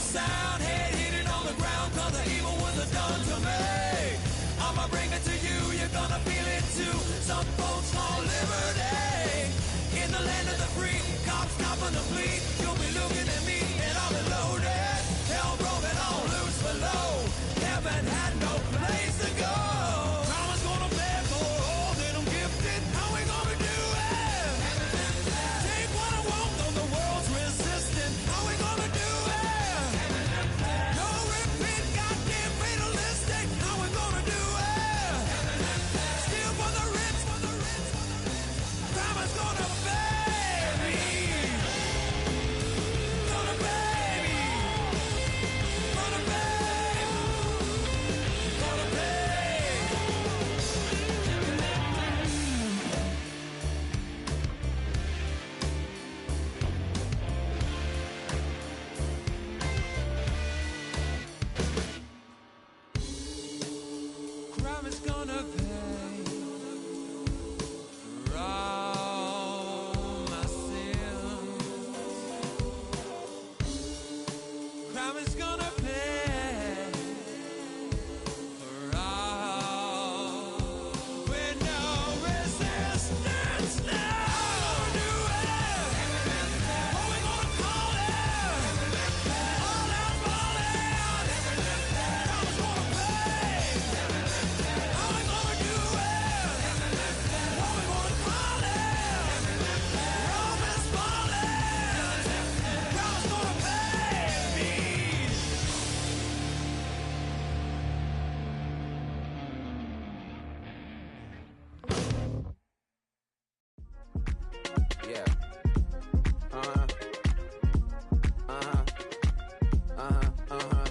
sound, head hitting on the ground, cause the evil was done to me. I'ma bring it to you, you're gonna feel it too. Some folks want liberty in the land of the free. Cops stopping the fleet, you'll be looking at me and I'll be loaded. Hell broken on loose below, haven't had no place to go. Mama's gonna beg for all that I'm gifted. How we gonna do it? Take what I want, though the world's resistant. How we gonna do it? No repeat, goddamn fatalistic. How we gonna do it? Steal for the rich, for the rich, for the rich. Mama's gonna pay me. Gonna pay me. Gonna pay. Gonna pay. Crime is gonna pay for all my sins. Crime is gonna pay for all with no resistance. Now do it. What we gonna call it? All out falling. Crime is gonna pay. How we gonna do it? What we gonna call it? Rome is falling. God's gonna pay me. Yeah. Uh-huh. Uh-huh. Uh-huh. Uh-huh.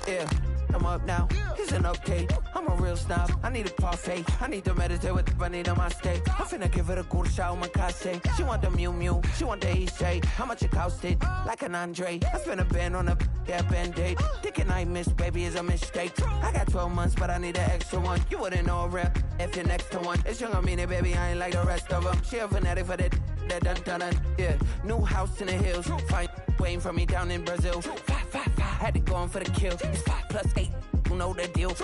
Yeah, I'm up now. Here's an update. I'm a real snob. I need a parfait. I need to meditate with the bunny on my state. I'm finna give her a good shot on my case. She want the Mew Mew. She want the EJ. How much it costed? Like an Andre. I spent a band on a that band-aid. Thinking I missed, baby, is a mistake. I got 12 months, but I need an extra one. You wouldn't know a rep if you're next to one. It's young, I mean it, baby, I ain't like the rest of them. She a fanatic for that dun dun dun. Yeah, new house in the hills. Fine, waiting for me down in Brazil. 5, 5, 5, had to go on for the kill. It's 5 plus 8, you know the deal.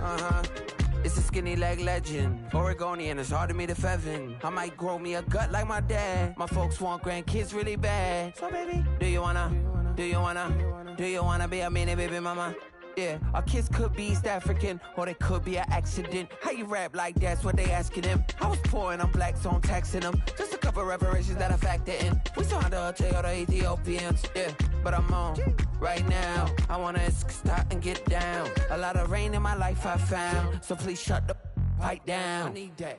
Uh-huh. It's a skinny leg legend. Oregonian, it's hard to meet a Fevin. I might grow me a gut like my dad. My folks want grandkids really bad. So baby, do you wanna be a mini baby mama? Yeah, our kids could be East African, or they could be an accident. How you rap like that's what they asking him. I was poor and I'm black, so I'm taxing them. Just a couple reparations that I factor in. We saw the Toyota Ethiopians, yeah, but I'm on right now. I wanna stop and get down. A lot of rain in my life I found, so please shut the pipe down. I need that.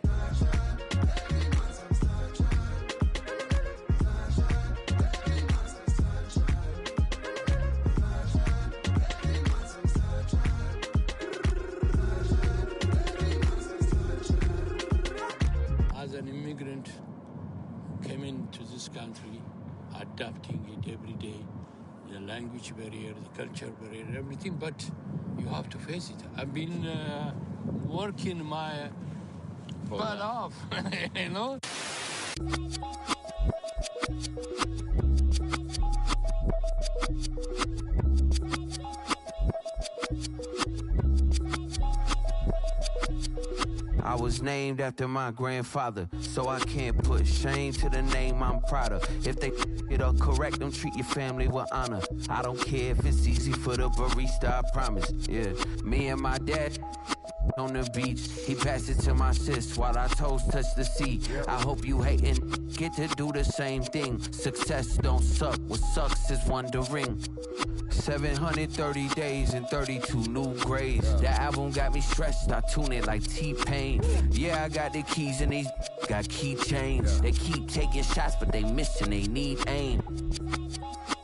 As an immigrant, came into this country, adapting it every day, the language barrier, the culture barrier, everything, but you have to face it. I've been working my butt off, you know? I was named after my grandfather, so I can't put shame to the name I'm proud of. If they it up correct, don't treat your family with honor. I don't care if it's easy for the barista, I promise. Yeah, me and my dad on the beach, he passed it to my sis while our toes touch the sea. I hope you hatin', get to do the same thing. Success don't suck, what sucks is wondering. 730 days and 32 new grades. The album got me stressed, I tune it like T-Pain. Yeah, I got the keys and these got keychains. They keep taking shots, but they missing, they need aim.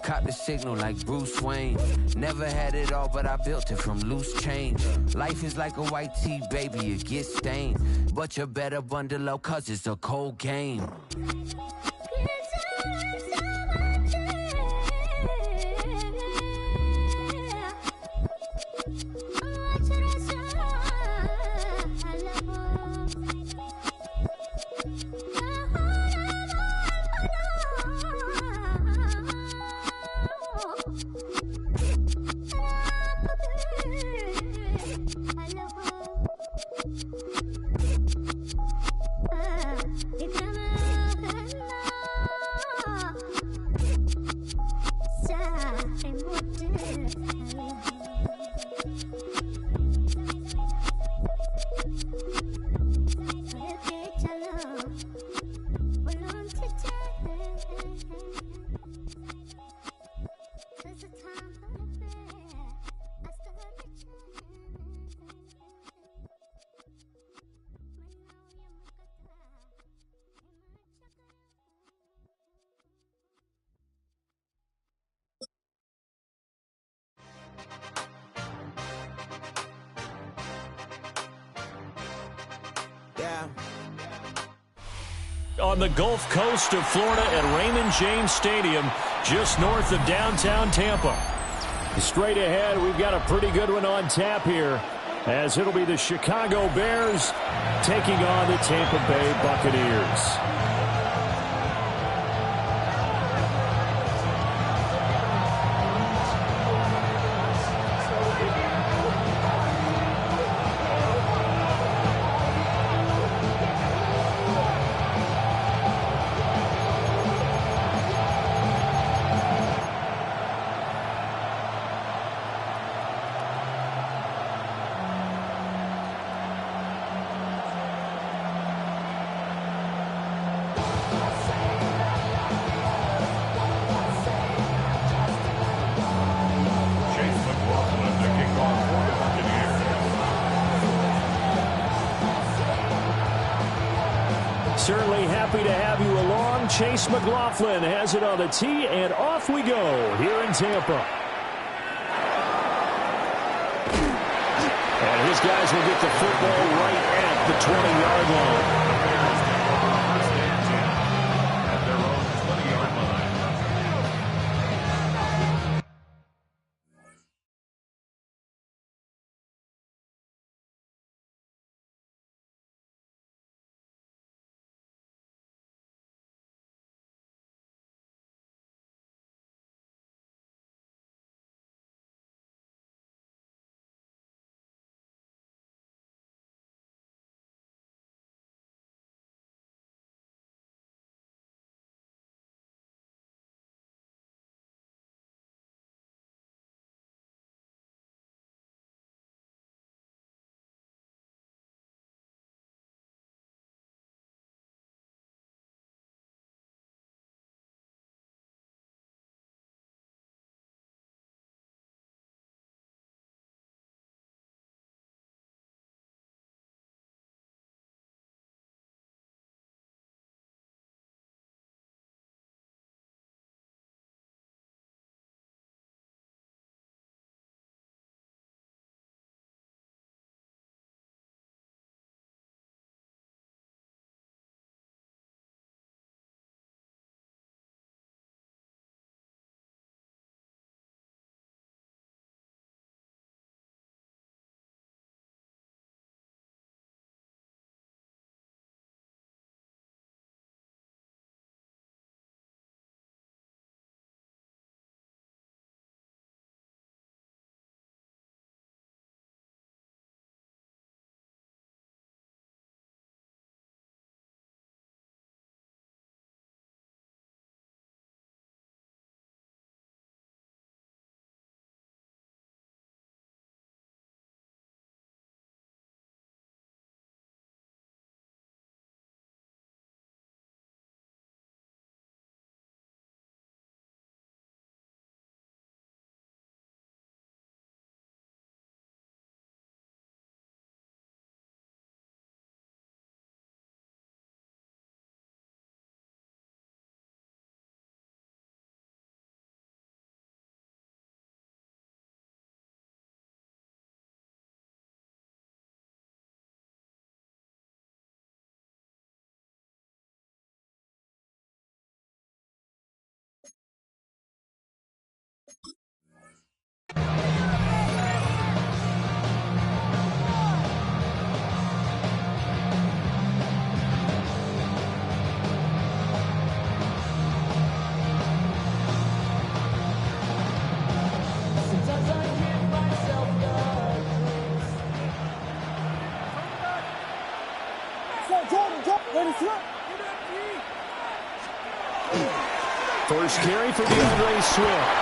Caught the signal like Bruce Wayne. Never had it all, but I built it from loose change. Life is like a white tee, baby, it gets stained. But you better bundle up, cause it's a cold game. On the Gulf Coast of Florida at Raymond James Stadium, just north of downtown Tampa. Straight ahead, we've got a pretty good one on tap here, as it'll be the Chicago Bears taking on the Tampa Bay Buccaneers. Certainly happy to have you along. Chase McLaughlin has it on the tee, and off we go here in Tampa. And his guys will get the football right at the 20-yard line. First carry for DeAndre Swift.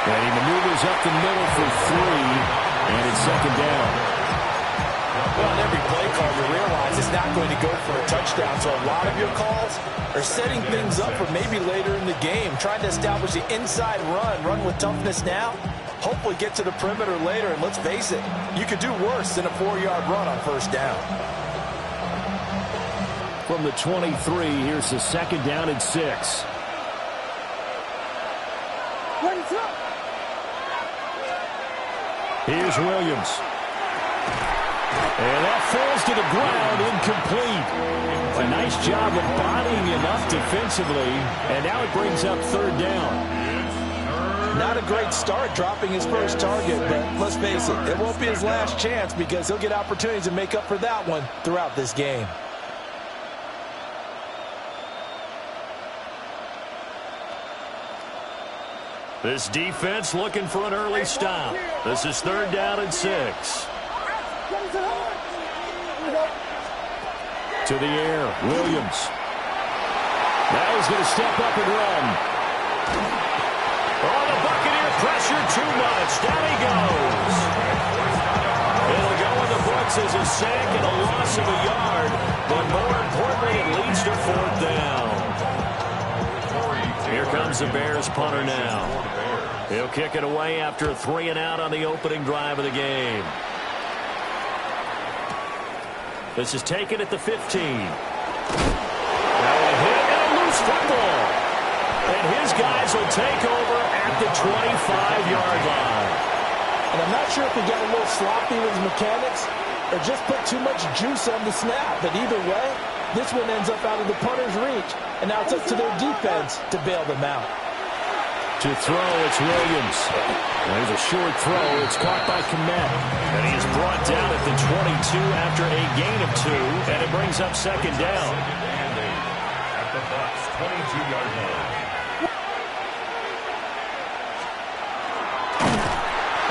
And he maneuvers up the middle for 3, and it's second down. Well, on every play call, you realize it's not going to go for a touchdown. So a lot of your calls are setting things up for maybe later in the game, trying to establish the inside run with toughness now, hopefully get to the perimeter later. And let's face it, you could do worse than a 4-yard run on first down. From the 23, here's the second down and 6. Here's Williams. And that falls to the ground, incomplete. A nice job of bodying him up defensively, and now it brings up third down. Not a great start dropping his first target, but let's face it, it won't be his last chance because he'll get opportunities to make up for that one throughout this game. This defense looking for an early stop. This is third down and 6. To the air, Williams. Now he's going to step up and run. Oh, the Buccaneer pressure too much. Down he goes. It'll go in the books as a sack and a loss of a yard. But more importantly, it leads to fourth down. Here comes the Bears punter now. He'll kick it away after a 3 and out on the opening drive of the game. This is taken at the 15. Now a hit and a loose football. And his guys will take over at the 25-yard line. And I'm not sure if he got a little sloppy with his mechanics or just put too much juice on the snap. But either way, this one ends up out of the punter's reach. And now it's up to their defense to bail them out. To throw, it's Williams. There's a short throw. It's caught by Mack Med. And he is brought down at the 22 after a gain of 2. And it brings up second down. At the Bucs 22-yard line.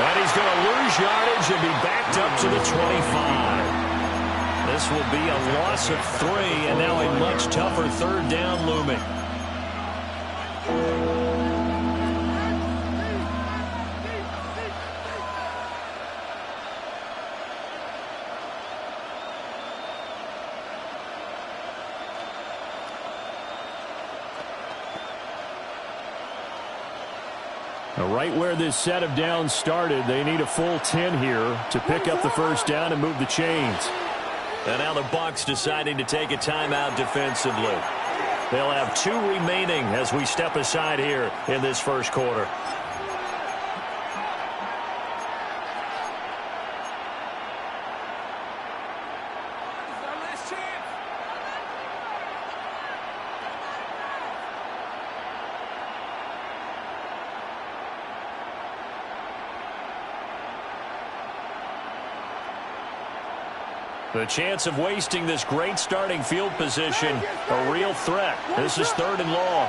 And he's going to lose yardage and be backed up to the 25. This will be a loss of 3, and now a much tougher third down looming. Right where this set of downs started, they need a full 10 here to pick up the first down and move the chains. And now the Bucs deciding to take a timeout defensively. They'll have 2 remaining as we step aside here in this first quarter. The chance of wasting this great starting field position, a real threat. This is third and long.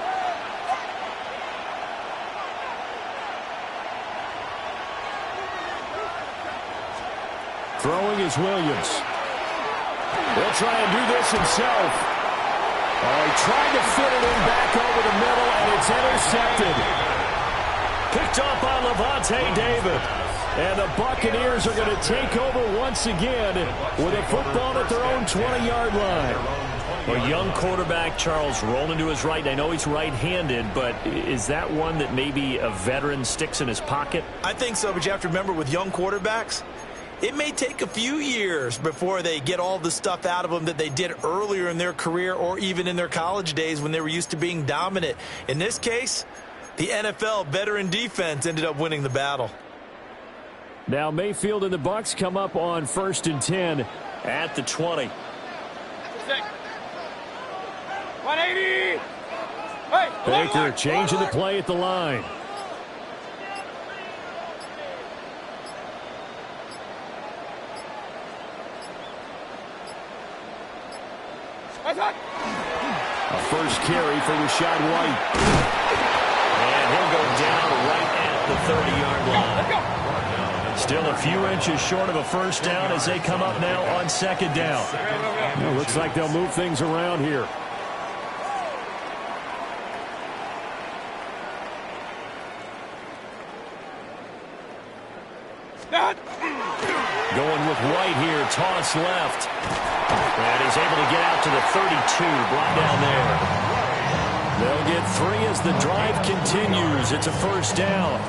Throwing is Williams. He'll try and do this himself. Oh, he tried to fit it in back over the middle, and it's intercepted. Picked up by Levante David. And the Buccaneers are going to take over once again with a football at their own 20-yard line. A young quarterback, Charles, rolling to his right. I know he's right-handed, but is that one that maybe a veteran sticks in his pocket? I think so, but you have to remember with young quarterbacks, it may take a few years before they get all the stuff out of them that they did earlier in their career or even in their college days when they were used to being dominant. In this case, the NFL veteran defense ended up winning the battle. Now Mayfield and the Bucs come up on 1st and 10 at the 20. 180. Baker changing the play at the line. A first carry for Rashad White. And he'll go down right at the 30-yard line. Still a few inches short of a first down as they come up now on second down. It looks like they'll move things around here. Going with White here, toss left. And he's able to get out to the 32, brought down there. They'll get 3 as the drive continues. It's a first down.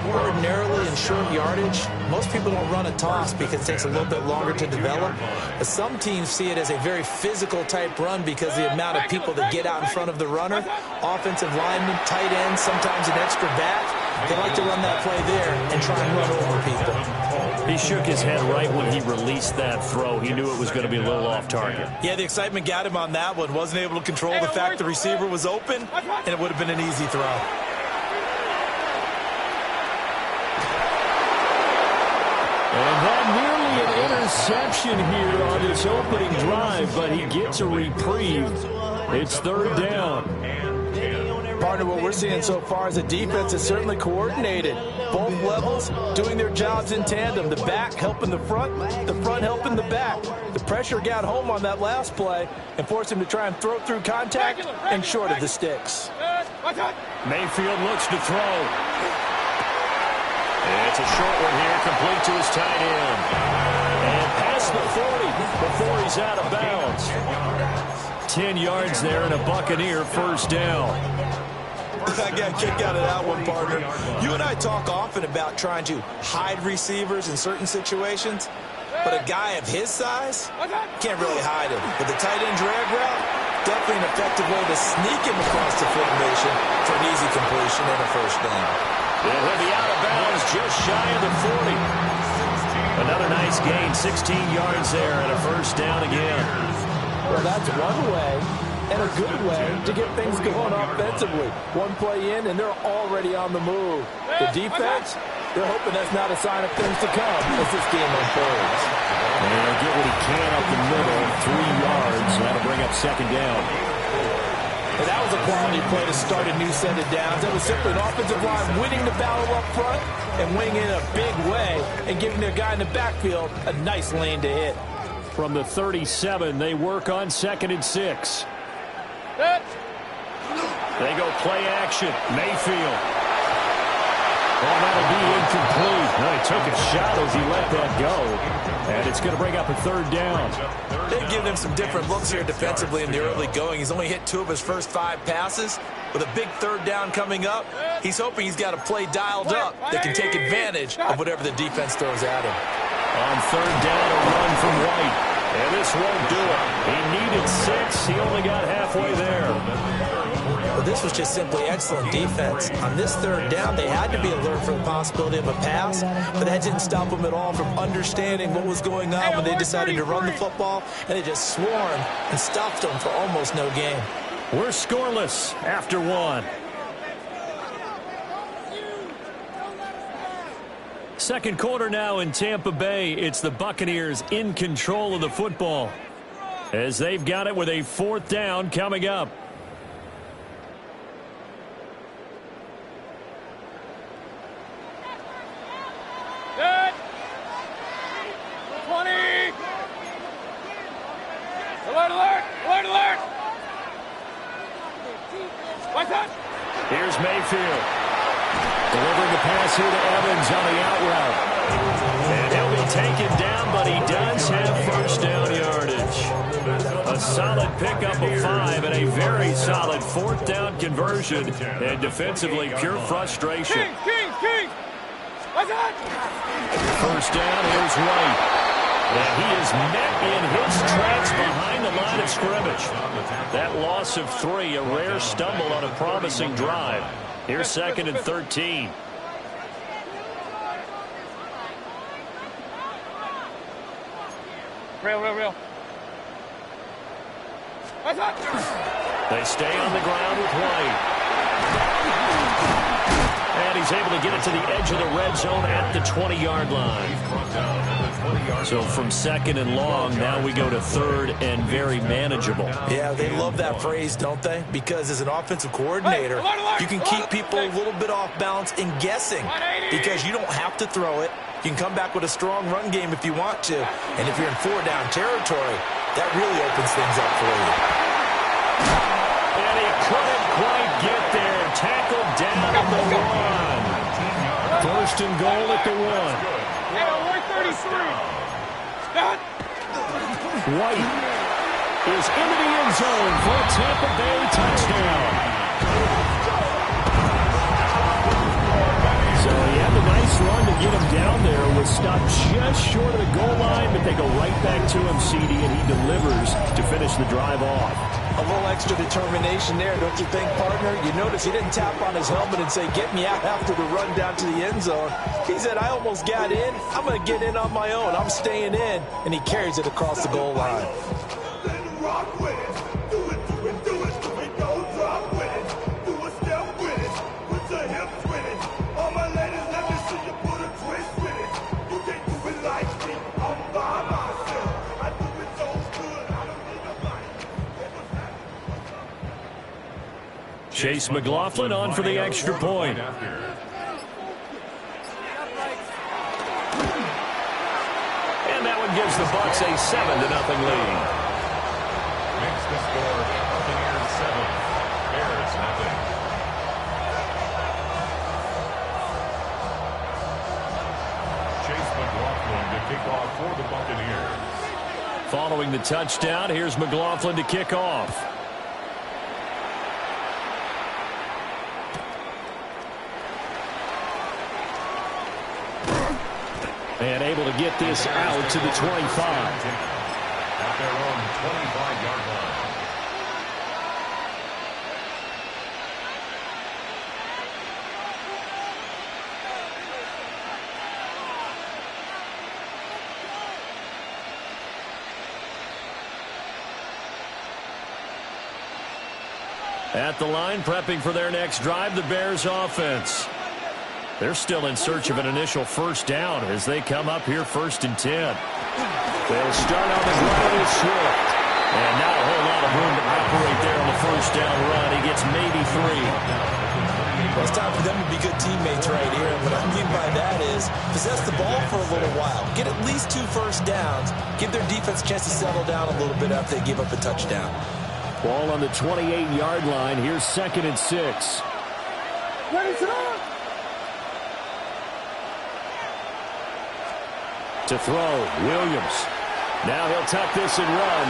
Ordinarily in short yardage, most people don't run a toss because it takes a little bit longer to develop. But some teams see it as a very physical type run because of the amount of people that get out in front of the runner. Offensive linemen, tight ends, sometimes an extra back. They like to run that play there and try and run over people. He shook his head right when he released that throw. He knew it was going to be a little off target. Yeah, the excitement got him on that one. Wasn't able to control the fact the receiver was open, and it would have been an easy throw. And that nearly an interception here on this opening drive, but he gets a reprieve. It's third down. Partner, what we're seeing so far is the defense is certainly coordinated. Both levels doing their jobs in tandem. The back helping the front helping the back. The pressure got home on that last play and forced him to try and throw through contact and short of the sticks. Mayfield looks to throw. And it's a short one here, complete to his tight end. And past the 40 before he's out of bounds. 10 yards there and a Buccaneer first down. I got a kick out of that one, partner. You and I talk often about trying to hide receivers in certain situations, but a guy of his size can't really hide him. But the tight end drag route, definitely an effective way to sneak him across the formation for an easy completion and a first down. Yeah, he'll be out of bounds just shy of the 40. Another nice gain, 16 yards there and a first down again. Well, that's one way and a good way to get things going offensively. One play in, and they're already on the move. The defense, they're hoping that's not a sign of things to come as this game unfolds. And he'll get what he can up the middle, 3 yards. That'll bring up second down. And that was a quality play to start a new set of downs. That was simply an offensive line winning the battle up front and winning in a big way and giving their guy in the backfield a nice lane to hit. From the 37, they work on 2nd and 6. They go play action. Mayfield. Well, that'll be incomplete. No, he took a shot as he let that go. And it's going to bring up a third down. They've given him some different looks here defensively in the early going. He's only hit 2 of his first 5 passes. With a big third down coming up, he's hoping he's got a play dialed up that can take advantage of whatever the defense throws at him. On third down, a run from White. And this won't do it. He needed 6. He only got halfway there. Well, this was just simply excellent defense. On this third down, they had to be alert for the possibility of a pass, but that didn't stop them at all from understanding what was going on when they decided to run the football, and they just swarmed and stopped them for almost no gain. We're scoreless after 1. Second quarter now in Tampa Bay. It's the Buccaneers in control of the football as they've got it with a 4th down coming up. Good. 20. Alert, alert, alert, alert. What's up? Here's Mayfield. Delivering the pass here to Evans on the out route. And he'll be taken down, but he does have first down yardage. A solid pickup of 5 and a very solid 4th down conversion. And defensively, pure frustration. King. What's up? First down, here's White. And he is met in his tracks behind the line of scrimmage. That loss of 3, a rare stumble on a promising drive. Here's 2nd and 13. Real. What's up? They stay on the ground with White. And he's able to get it to the edge of the red zone at the 20-yard line. So from second and long, now we go to third and very manageable. Yeah, they love that phrase, don't they? Because as an offensive coordinator, you can keep people a little bit off balance and guessing because you don't have to throw it. You can come back with a strong run game if you want to. And if you're in 4-down territory, that really opens things up for you. And he couldn't quite get there. Tackled down at the 1. First and goal at the 1. White is into the end zone for a Tampa Bay touchdown. So he had a nice run to get him down there. Was stopped just short of the goal line, but they go right back to him, CD, and he delivers to finish the drive off. A little extra determination there, don't you think, partner? You notice he didn't tap on his helmet and say, get me out after the run down to the end zone. He said, I almost got in. I'm going to get in on my own. I'm staying in. And he carries it across the goal line. Chase McLaughlin on for the extra point. Makes gives the Bucs a 7-0 lead. Makes the score Buccaneers 7, Bears nothing. Chase McLaughlin to kick off for the Buccaneers. Following the touchdown, here's McLaughlin to kick off. And able to get this out to the 25. At their own 25-yard line. At the line, prepping for their next drive, the Bears offense. They're still in search of an initial first down as they come up here 1st and 10. They'll start on the ground with Swift. And not a whole lot of room to operate there on the first down run. He gets maybe 3. Well, it's time for them to be good teammates right here. And what I mean by that is possess the ball for a little while. Get at least 2 first downs. Give their defense a chance to settle down a little bit after they give up a touchdown. Ball on the 28-yard line. Here's 2nd and 6. To throw, Williams. Now he'll tuck this and run.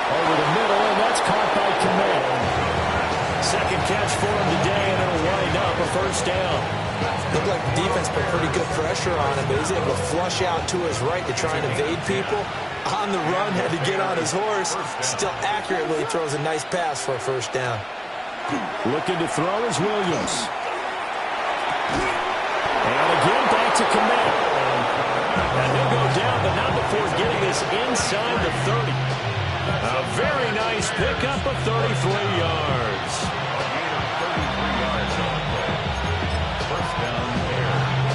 Over the middle, and that's caught by Med. Second catch for him today, and it'll wind up a first down. Looked like the defense put pretty good pressure on him, but he's able to flush out to his right to try and evade people. On the run, had to get on his horse. Still accurately throws a nice pass for a first down. Looking to throw is Williams. And again, back to Med. And he'll go down, but not before getting this inside the 30. A very nice pickup of 33 yards. A gain of 33 yards on the play. First down, Bears.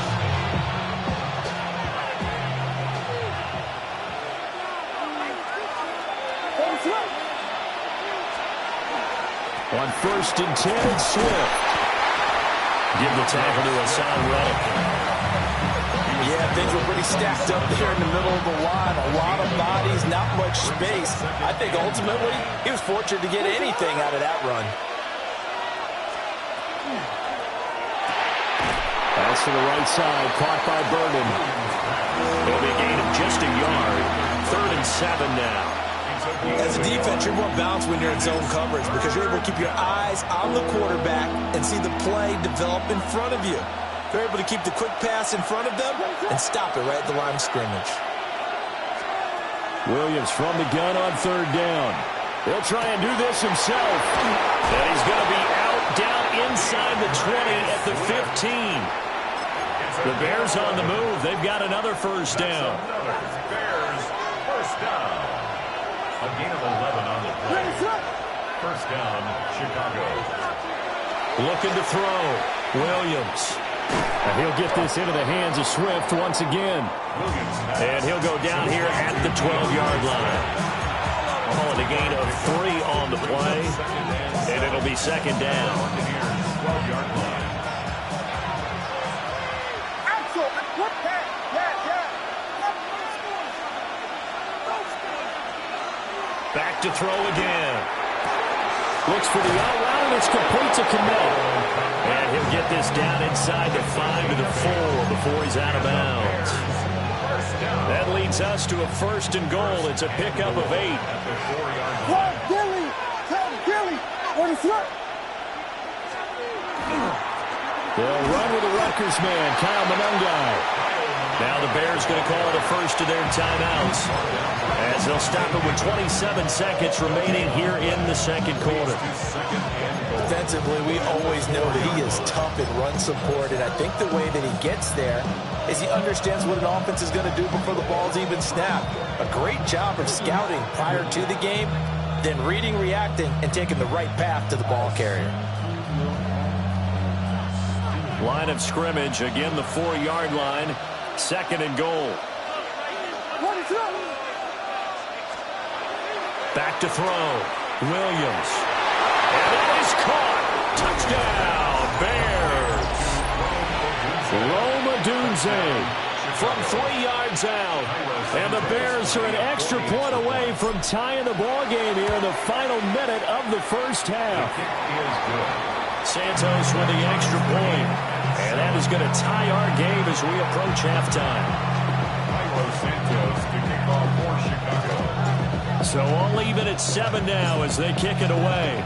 On 1st and 10, it's Swift. Give the tackle to Hassan Reddick. Yeah, things were pretty stacked up there in the middle of the line. A lot of bodies, not much space. I think ultimately he was fortunate to get anything out of that run. Pass to the right side, caught by Vernon. It'll be a gain of just a yard. 3rd and 7 now. As a defense, you're more balanced when you're in zone coverage because you're able to keep your eyes on the quarterback and see the play develop in front of you. You're able to keep the quick pass in front of them and stop it right at the line of scrimmage. Williams from the gun on 3rd down. He'll try and do this himself. And he's going to be out down inside the 20 at the 15. The Bears on the move. They've got another first down. Bears, first down. A gain of 11 on the play. First down, Chicago. Looking to throw. Williams. He'll get this into the hands of Swift once again. And he'll go down here at the 12-yard line. Call it a gain of 3 on the play. And it'll be second down. Back to throw again. Looks for the out route, and it's complete to Med. And he'll get this down inside the 5 to the 4 before he's out of bounds. That leads us to a 1st and goal. It's a pickup of 8. Tell Gilly, where to throw? They'll run with the Rutgers man, Kyle Monungai. Now the Bears going to call it a first of their timeouts, as they'll stop it with 27 seconds remaining here in the second quarter. Defensively, we always know that he is tough in run support, and I think the way that he gets there is he understands what an offense is going to do before the ball's even snapped. A great job of scouting prior to the game, then reading, reacting, and taking the right path to the ball carrier. Line of scrimmage, again the 4-yard line. 2nd and goal. Back to throw. Williams. And it is caught. Touchdown, Bears. Roma Dunze from 3 yards out. And the Bears are an extra point away from tying the ball game here in the final minute of the first half. Santos with the extra point. And that is going to tie our game as we approach halftime. So all even at 7 now as they kick it away.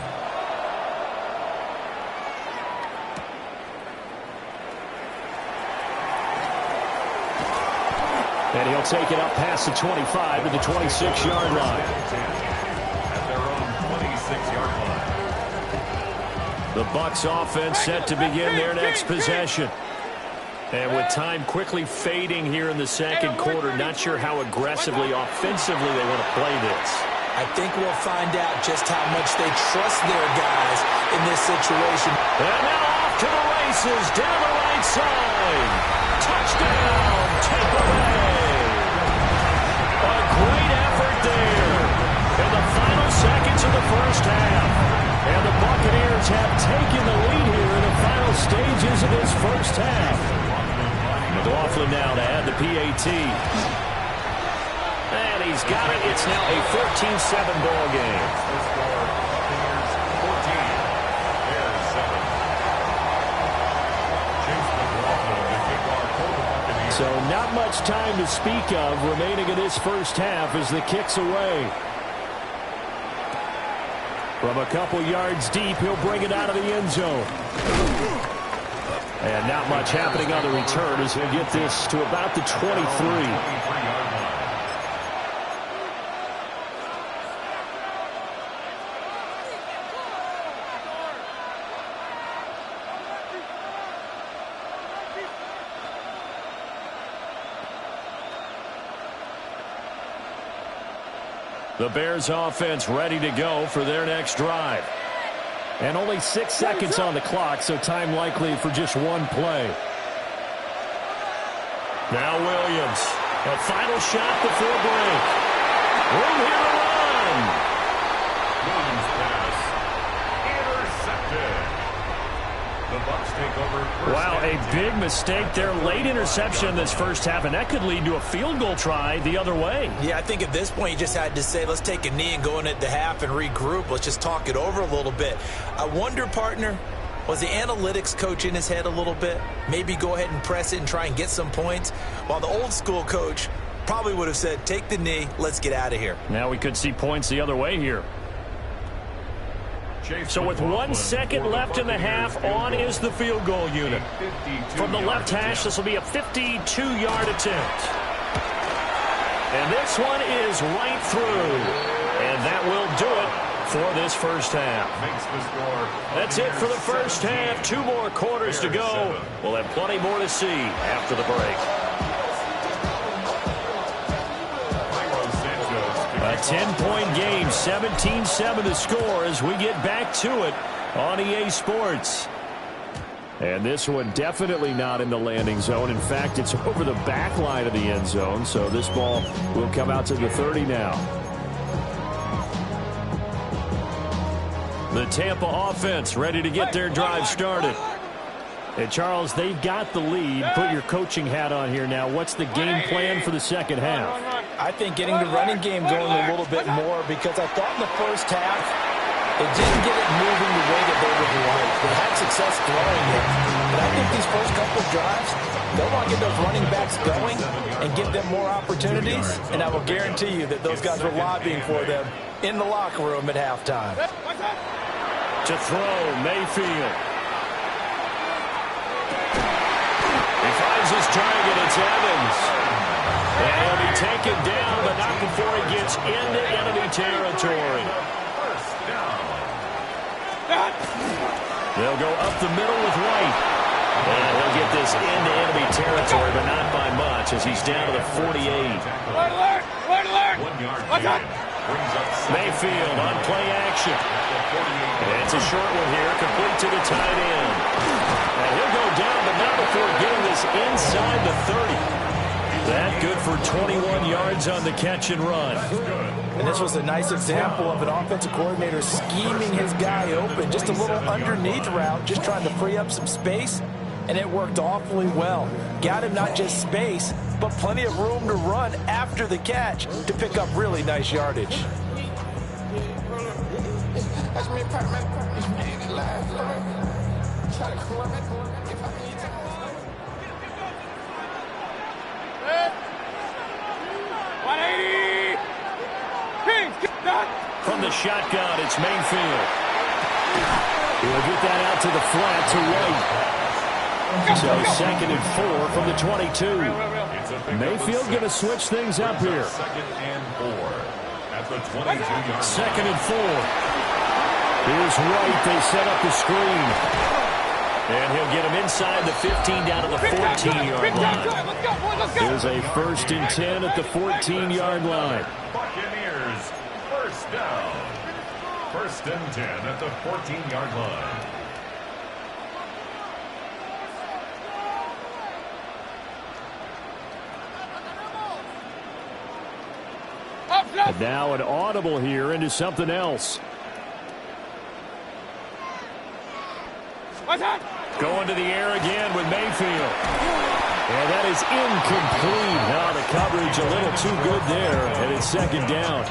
And he'll take it up past the 25 to the 26-yard line. At their own 26-yard line. The Bucs offense set to begin their next possession. And with time quickly fading here in the second quarter, not sure how aggressively, offensively they want to play this. I think we'll find out just how much they trust their guys in this situation. And now off to the races, down the right side. Touchdown, Tampa Bay. A great effort there in the final seconds of the first half. And the Buccaneers have taken the lead here in the final stages of this first half. McLaughlin now to add the PAT. And he's got it. It's now a 14-7 ball game. Buccaneers 14, Bears 7. Chase McLaughlin, the kickoff for the Buccaneers. So not much time to speak of remaining in this first half as the kick's away. From a couple yards deep, he'll bring it out of the end zone. And not much happening on the return as he'll get this to about the 23. The Bears offense ready to go for their next drive. And only 6 seconds on the clock, so time likely for just one play. Now Williams. A final shot before break. Room here to run. Williams pass. Intercepted. The Bucs take over. Wow, a big mistake there. Late interception in this first half, and that could lead to a field goal try the other way. Yeah, I think at this point you just had to say, let's take a knee and go into the half and regroup. Let's just talk it over a little bit. I wonder, partner, was the analytics coach in his head a little bit? Maybe go ahead and press it and try and get some points? While the old school coach probably would have said, take the knee, let's get out of here. Now we could see points the other way here. So with 1 second left in the half, on is the field goal unit. From the left hash, this will be a 52-yard attempt. And this one is right through. And that will do it for this first half. That's it for the first half. 2 more quarters to go. We'll have plenty more to see after the break. A 10-point game, 17-7 to score as we get back to it on EA Sports. And this one definitely not in the landing zone. In fact, it's over the back line of the end zone. So this ball will come out to the 30 now. The Tampa offense ready to get their drive started. And Charles, they've got the lead. Put your coaching hat on here now. What's the game plan for the second half? I think getting the running game going a little bit more, because I thought in the first half it didn't get it moving the way that they would like. They had success throwing it. But I think these first couple of drives, they'll want to get those running backs going and give them more opportunities. And I will guarantee you that those guys were lobbying for them in the locker room at halftime. To throw, Mayfield. He finds his target. It's Evans. And he'll be taken down, but not before he gets into enemy territory. They'll go up the middle with White. And he'll get this into enemy territory, but not by much, as he's down to the 48. Alert! 1 yard gain. Mayfield on play action. And it's a short one here, complete to the tight end. And he'll go down, but not before getting this inside the 30. That good for 21 yards on the catch and run. And this was a nice example of an offensive coordinator scheming his guy open. Just a little underneath route, just trying to free up some space. And it worked awfully well. Got him not just space, but plenty of room to run after the catch to pick up really nice yardage. From the shotgun, it's Mayfield. He'll get that out to the flat to White. So 2nd and 4 from the 22. Mayfield going to switch things up here. 2nd and 4 at the 22-yard. 2nd and 4. Here's White. They set up the screen. And he'll get him inside the 15 down to the 14-yard line. Here's a 1st and 10 at the 14-yard line. Buccaneers, first down. 1st and 10 at the 14-yard line. And now an audible here into something else. Going to the air again with Mayfield. And that is incomplete. Now the coverage a little too good there, and it's 2nd down.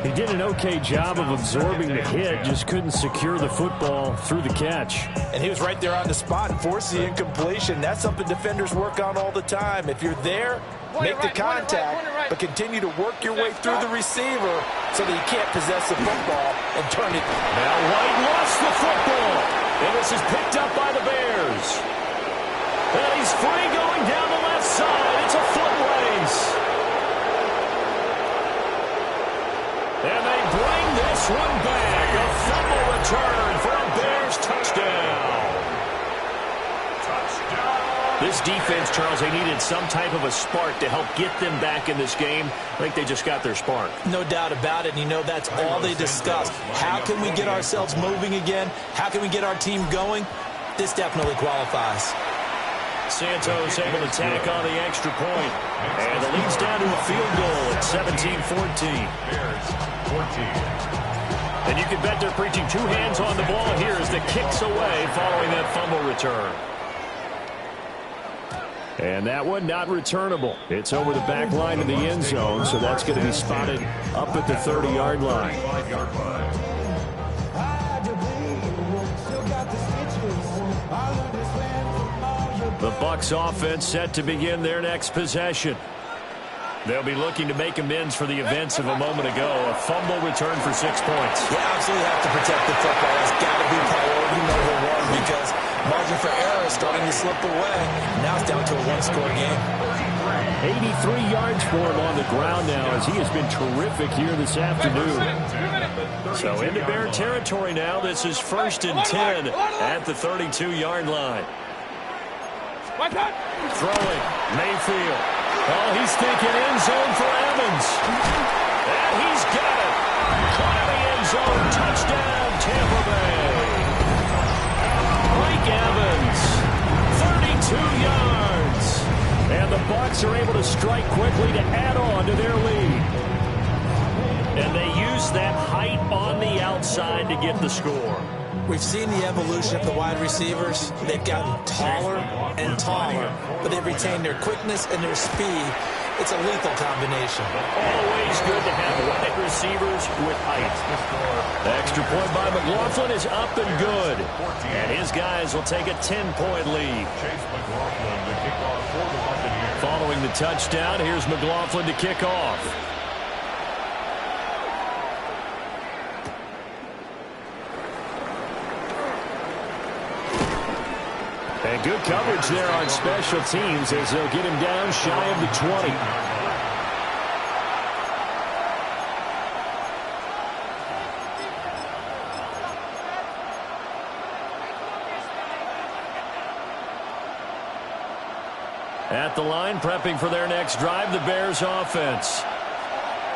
He did an okay job of absorbing the hit, just couldn't secure the football through the catch. And he was right there on the spot and forced the incompletion. That's something defenders work on all the time. If you're there, make the contact, but continue to work your way through the receiver so that he can't possess the football and turn it. Now White lost the football, and this is picked up by the Bears. And he's free going down the left side. It's a foot race. And they bring this one back. A fumble return for a Bears touchdown. This defense, Charles, they needed some type of a spark to help get them back in this game. I think they just got their spark. No doubt about it. And you know, that's all they discussed. How can we get ourselves moving again? How can we get our team going? This definitely qualifies. Santos able to tack on the extra point. And the lead's down to a field goal at 17-14. And you can bet they're preaching 2 hands on the ball here as the kick's away following that fumble return. And that one not returnable. It's over the back line of the end zone, so that's going to be spotted up at the 30-yard line. The Bucs offense set to begin their next possession. They'll be looking to make amends for the events of a moment ago. A fumble return for 6 points. You absolutely have to protect the football. That's got to be priority number 1 because margin for error is starting to slip away. Now it's down to a 1-score game. 83 yards for him on the ground now as he has been terrific here this afternoon. So into Bear territory now. This is 1st and 10 at the 32-yard line. Throwing, Mayfield. Oh, he's thinking end zone for Evans. And he's got it. Caught in the end zone. Touchdown, Tampa Bay. Evans. 32 yards. And the Bucs are able to strike quickly to add on to their lead. And they use that height on the outside to get the score. We've seen the evolution of the wide receivers. They've gotten taller and taller, but they've retained their quickness and their speed. It's a lethal combination. Always good to have wide receivers with height. The extra point by McLaughlin is up and good. And his guys will take a 10-point lead. Following the touchdown, here's McLaughlin to kick off. And good coverage there on special teams as they'll get him down shy of the 20. At the line, prepping for their next drive, the Bears offense.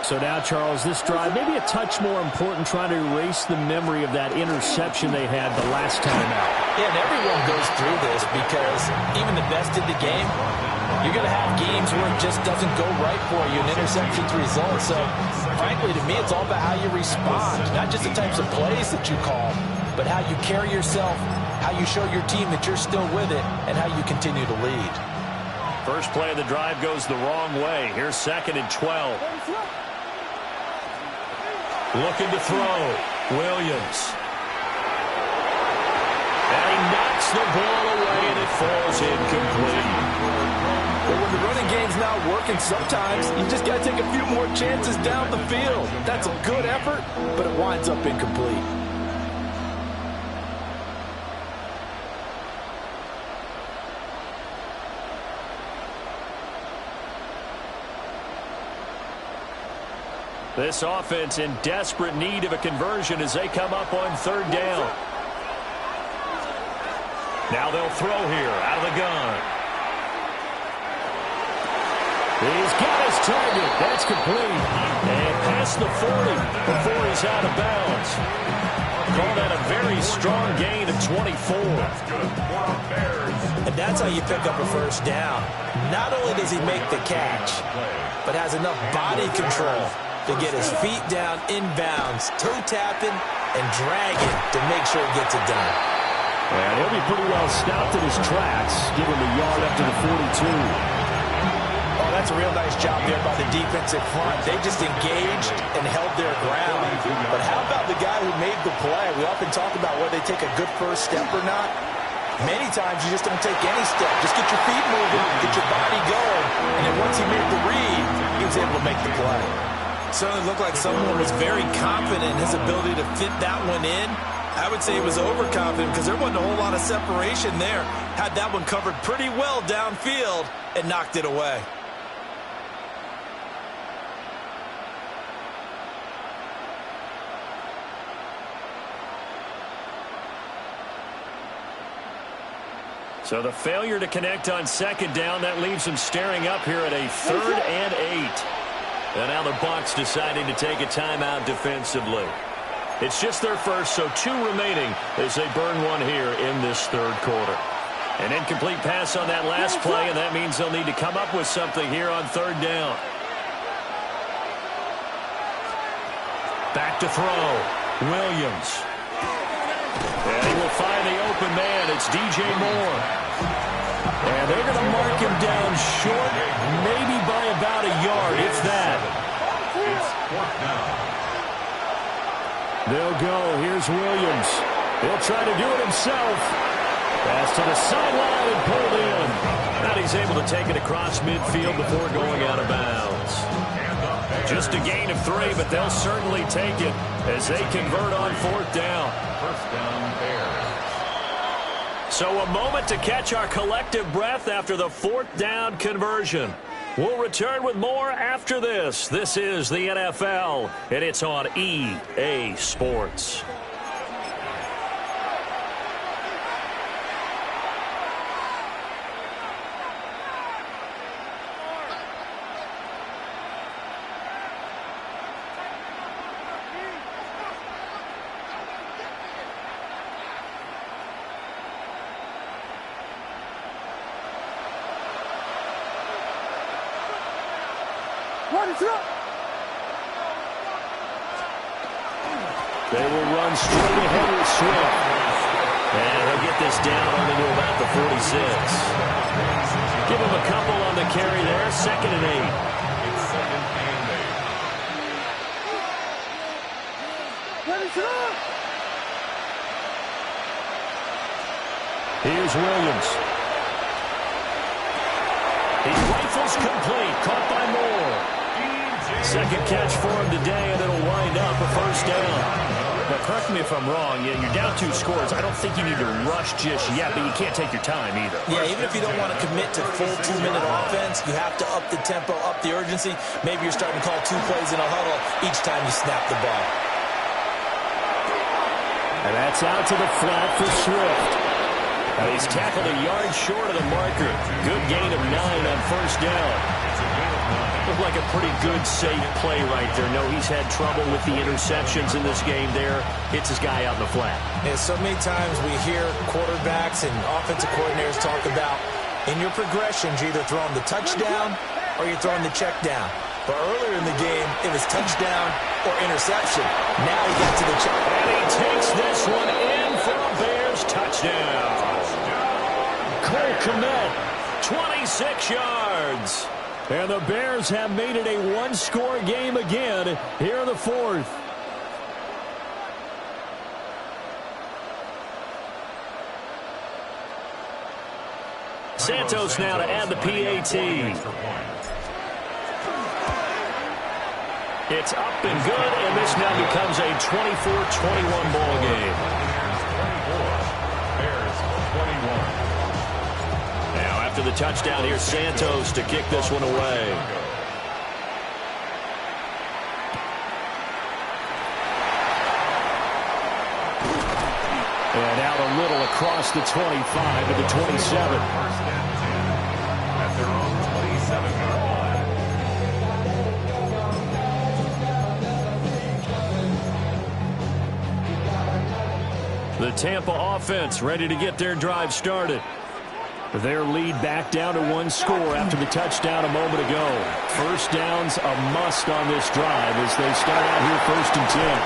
So now, Charles, this drive maybe a touch more important, trying to erase the memory of that interception they had the last time out. Yeah, and everyone goes through this because even the best in the game, you're going to have games where it just doesn't go right for you, and interceptions result. So, frankly, to me, it's all about how you respond, not just the types of plays that you call, but how you carry yourself, how you show your team that you're still with it, and how you continue to lead. First play of the drive goes the wrong way. Here's 2nd and 12. Looking to throw. Williams. And he knocks the ball away, and it falls incomplete. But when the running game's not working, sometimes you just got to take a few more chances down the field. That's a good effort, but it winds up incomplete. This offense in desperate need of a conversion as they come up on 3rd down. Now they'll throw here out of the gun. He's got his target. That's complete. And past the 40 before he's out of bounds. Call that a very strong gain of 24. And that's how you pick up a first down. Not only does he make the catch, but has enough body control to get his feet down inbounds, toe tapping and dragging to make sure he gets it done. And he'll be pretty well stopped in his tracks, give him a yard up to the 42. Oh, that's a real nice job there by the defensive front. They just engaged and held their ground. But how about the guy who made the play? We often talk about whether they take a good first step or not. Many times you just don't take any step. Just get your feet moving, get your body going. And then once he made the read, he was able to make the play. Certainly looked like someone was very confident in his ability to fit that one in. I would say he was overconfident because there wasn't a whole lot of separation there. Had that one covered pretty well downfield and knocked it away. So the failure to connect on 2nd down, that leaves him staring up here at a 3rd and 8. And now the Bucs deciding to take a timeout defensively. It's just their first, so 2 remaining as they burn one here in this 3rd quarter. An incomplete pass on that last play, and that means they'll need to come up with something here on 3rd down. Back to throw. Williams. And he will find the open man. It's DJ Moore. And they're going to mark him down short, maybe by about a yard, if that. They'll go. Here's Williams. He'll try to do it himself. Pass to the sideline and pulled in. And he's able to take it across midfield before going out of bounds. Just a gain of 3, but they'll certainly take it as they convert on 4th down. First down, Bears. So a moment to catch our collective breath after the 4th down conversion. We'll return with more after this. This is the NFL, and it's on EA Sports. They will run straight ahead with Swift. And he'll get this down only to about the 46. Give him a couple on the carry there. 2nd and 8. It's 2nd and 8. Here's Williams. He rifles complete. Caught by Moore. Second catch for him today, and it'll wind up a 1st down. Now, correct me if I'm wrong. You're down 2 scores. I don't think you need to rush just yet, but you can't take your time either. Yeah, even if you don't want to commit to full 2-minute offense, you have to up the tempo, up the urgency. Maybe you're starting to call 2 plays in a huddle each time you snap the ball. And that's out to the flat for Swift. And he's tackled a yard short of the marker. Good gain of 9 on 1st down. Looked like a pretty good, safe play right there. No, he's had trouble with the interceptions in this game there. Hits his guy out in the flat. Yeah, so many times we hear quarterbacks and offensive coordinators talk about in your progressions, you're either throwing the touchdown or you're throwing the check down. But earlier in the game, it was touchdown or interception. Now he got to the check. And he takes this one in for a Bears touchdown. Cole Kmet, 26 yards. And the Bears have made it a 1-score game again here in the 4th. Santos now to add the PAT. It's up and good, and this now becomes a 24-21 ball game. Bears 21. Now after the touchdown, here's Santos to kick this one away. And out a little across the 25 to the 27. 1st and 10 at their own 27-yard line. The Tampa offense ready to get their drive started. Their lead back down to 1 score after the touchdown a moment ago. 1st down's a must on this drive as they start out here 1st and 10.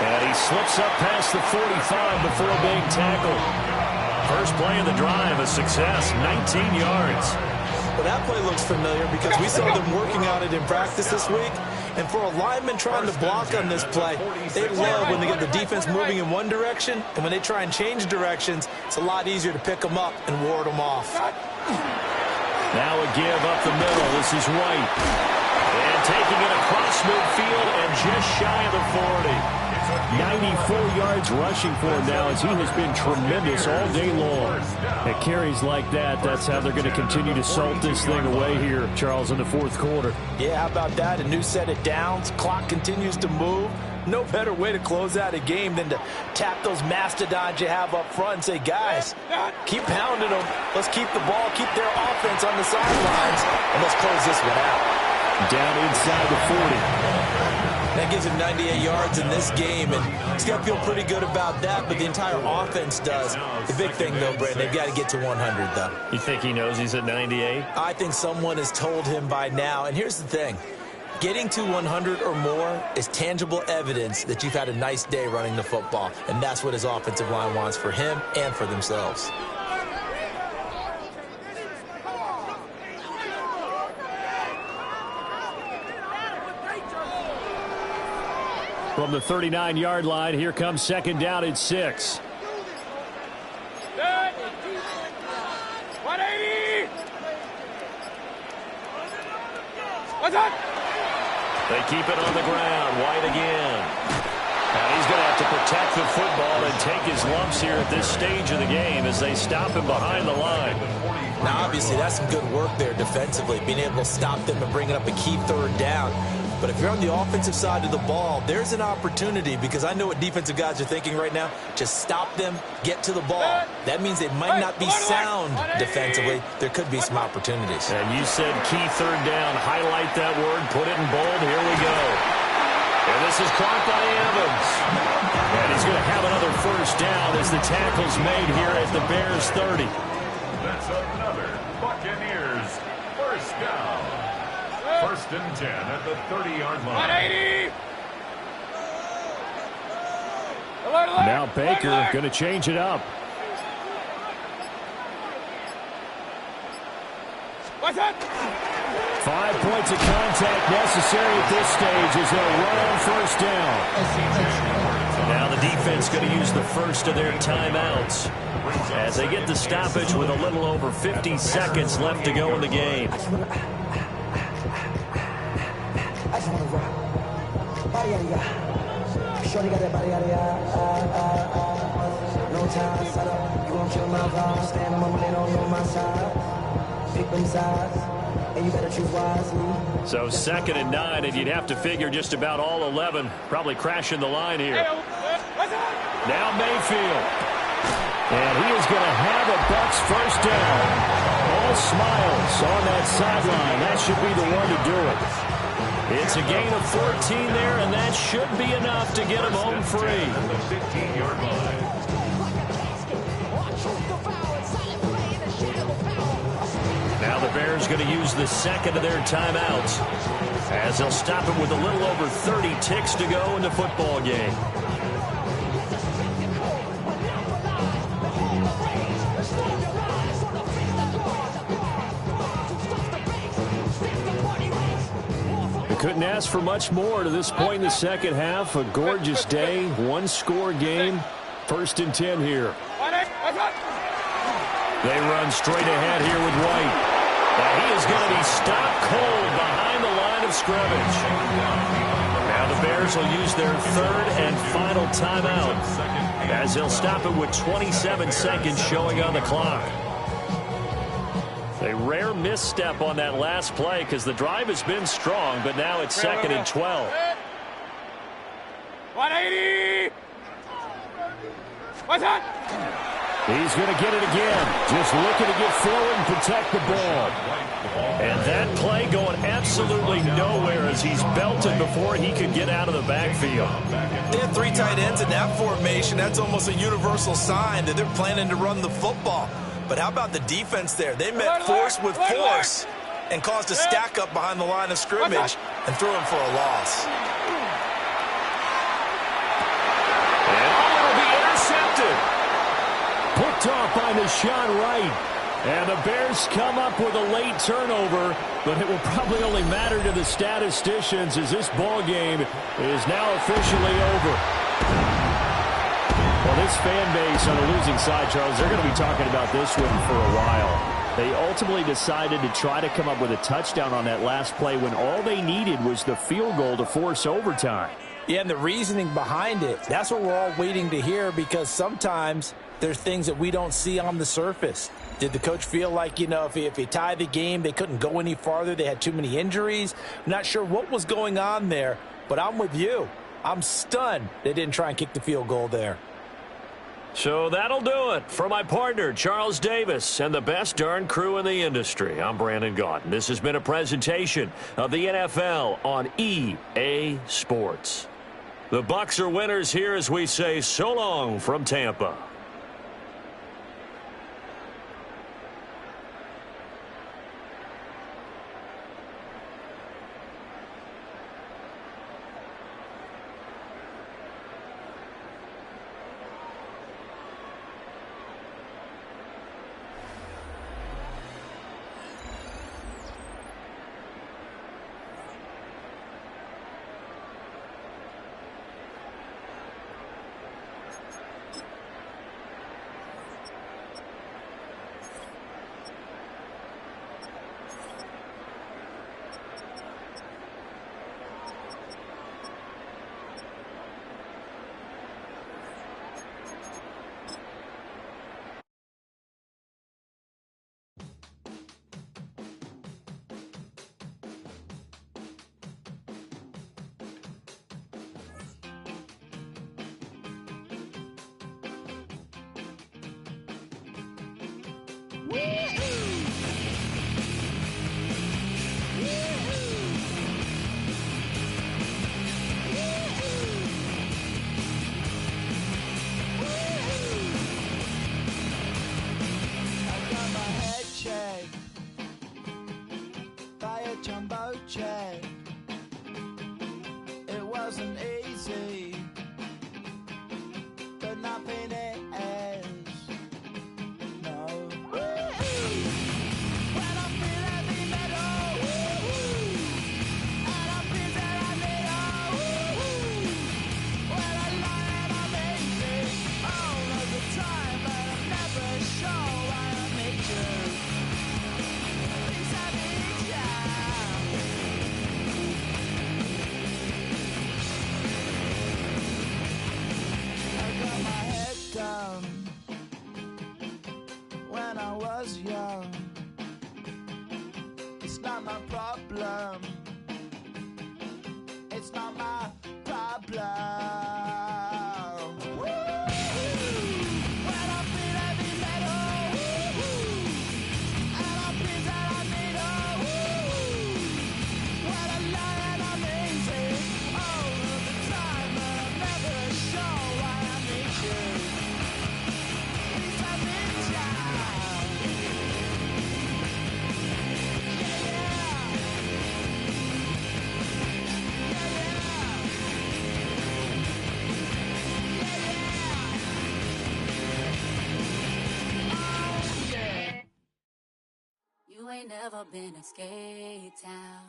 And he slips up past the 45 before being tackled. First play of the drive, a success, 19 yards. Well, that play looks familiar because we saw them working on it in practice this week. And for a lineman trying to block on this play, they love when they get the defense moving in one direction. And when they try and change directions, it's a lot easier to pick them up and ward them off. Now a give up the middle. This is White. And taking it across midfield and just shy of the 40. 94 yards rushing for him now as he has been tremendous all day long. At carries like that, that's how they're going to continue to salt this thing away here, Charles, in the 4th quarter. Yeah, how about that? A new set of downs. Clock continues to move. No better way to close out a game than to tap those mastodons you have up front and say, guys, keep pounding them. Let's keep the ball, keep their offense on the sidelines, and let's close this one out. Down inside the 40. That gives him 98 yards in this game, and he's got to feel pretty good about that, but the entire offense does. The big thing, though, Brent, they've got to get to 100, though. You think he knows he's at 98? I think someone has told him by now, and here's the thing. Getting to 100 or more is tangible evidence that you've had a nice day running the football, and that's what his offensive line wants for him and for themselves. From the 39-yard line, here comes 2nd down at 6. 180! What's up? They keep it on the ground. White again. And he's going to have to protect the football and take his lumps here at this stage of the game as they stop him behind the line. Now, obviously, that's some good work there defensively, being able to stop them and bringing up a key 3rd down. But if you're on the offensive side of the ball, there's an opportunity because I know what defensive guys are thinking right now. Just stop them, get to the ball. That means they might not be sound defensively. There could be some opportunities. And you said key 3rd down. Highlight that word. Put it in bold. Here we go. And this is caught by Evans. And he's going to have another 1st down as the tackle's made here at the Bears 30. That's another Buccaneers 1st down. First and 10 at the 30-yard line. 180! Now Baker going to change it up. What's that? 5 points of contact necessary at this stage as they'll run on first down. Now the defense going to use the first of their timeouts as they get the stoppage with a little over 50 seconds left to go in the game. Shorty got that body, no time, set up, you gon' kill my vibe. Stand on my money, on my side. Pick them sides, and you better choose wisely. So 2nd and 9, and you'd have to figure just about all 11 probably crashing the line here. Now Mayfield. And he is going to have a Bucs first down. All smiles on that sideline. That should be the one to do it. It's a gain of 14 there, and that should be enough to get him home free. Now the Bears going to use the second of their timeouts as they'll stop it with a little over 30 ticks to go in the football game. Couldn't ask for much more to this point in the second half. A gorgeous day, one-score game. 1st and 10 here. They run straight ahead here with White. Now he is going to be stopped cold behind the line of scrimmage. Now the Bears will use their 3rd and final timeout as they'll stop it with 27 seconds showing on the clock. A rare misstep on that last play because the drive has been strong, but now it's 2nd and 12. 180! What's that? He's going to get it again. Just looking to get forward and protect the ball. And that play going absolutely nowhere as he's belted before he could get out of the backfield. They had 3 tight ends in that formation. That's almost a universal sign that they're planning to run the football. But how about the defense there? They met force with force and caused a stack up behind the line of scrimmage and threw him for a loss. And it'll be intercepted. Picked off by Deshaun Wright. And the Bears come up with a late turnover, but it will probably only matter to the statisticians as this ball game is now officially over. Well, this fan base on the losing side, Charles, they're going to be talking about this one for a while. They ultimately decided to try to come up with a touchdown on that last play when all they needed was the field goal to force overtime. Yeah, and the reasoning behind it, that's what we're all waiting to hear because sometimes there's things that we don't see on the surface. Did the coach feel like, you know, if he tied the game, they couldn't go any farther, they had too many injuries? I'm not sure what was going on there, but I'm with you. I'm stunned they didn't try and kick the field goal there. So that'll do it for my partner, Charles Davis, and the best darn crew in the industry. I'm Brandon Gaudin. This has been a presentation of the NFL on EA Sports. The Bucs are winners here as we say so long from Tampa. Jumbo jet. ain't never been a skate town.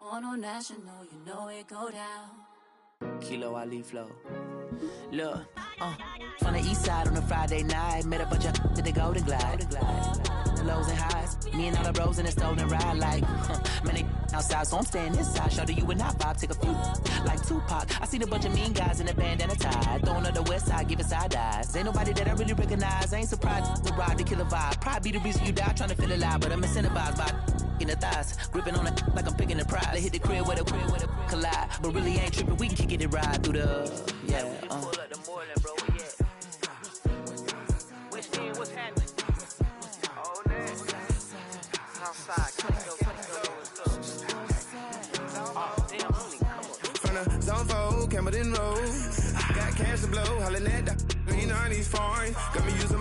On no national, you know it go down. Kilo Ali Flow. Look, from the east side on a Friday night, met a bunch of at the Golden Glide. The lows and highs, me and all the bros in the stolen ride like, man, they outside, so I'm staying inside. Show to you and I vibe, take a few like Tupac. I seen a bunch of mean guys in a bandana tie, throwing up the west side, giving side eyes. Ain't nobody that I really recognize. I ain't surprised to ride the killer vibe. Probably be the reason you die trying to feel alive, but I'm incentivized by in the thighs, gripping on it like I'm picking the prize. They hit the crib with a collide, but really ain't tripping. We can kick it and ride through the Pull up the morning, bro. Where you at? What's happening? Oh, man. Outside, let's go. Oh, damn, homie, come on. From the zone 4, Campbell Road. Got cash to blow, hollering at the green on these foreign. Got me using my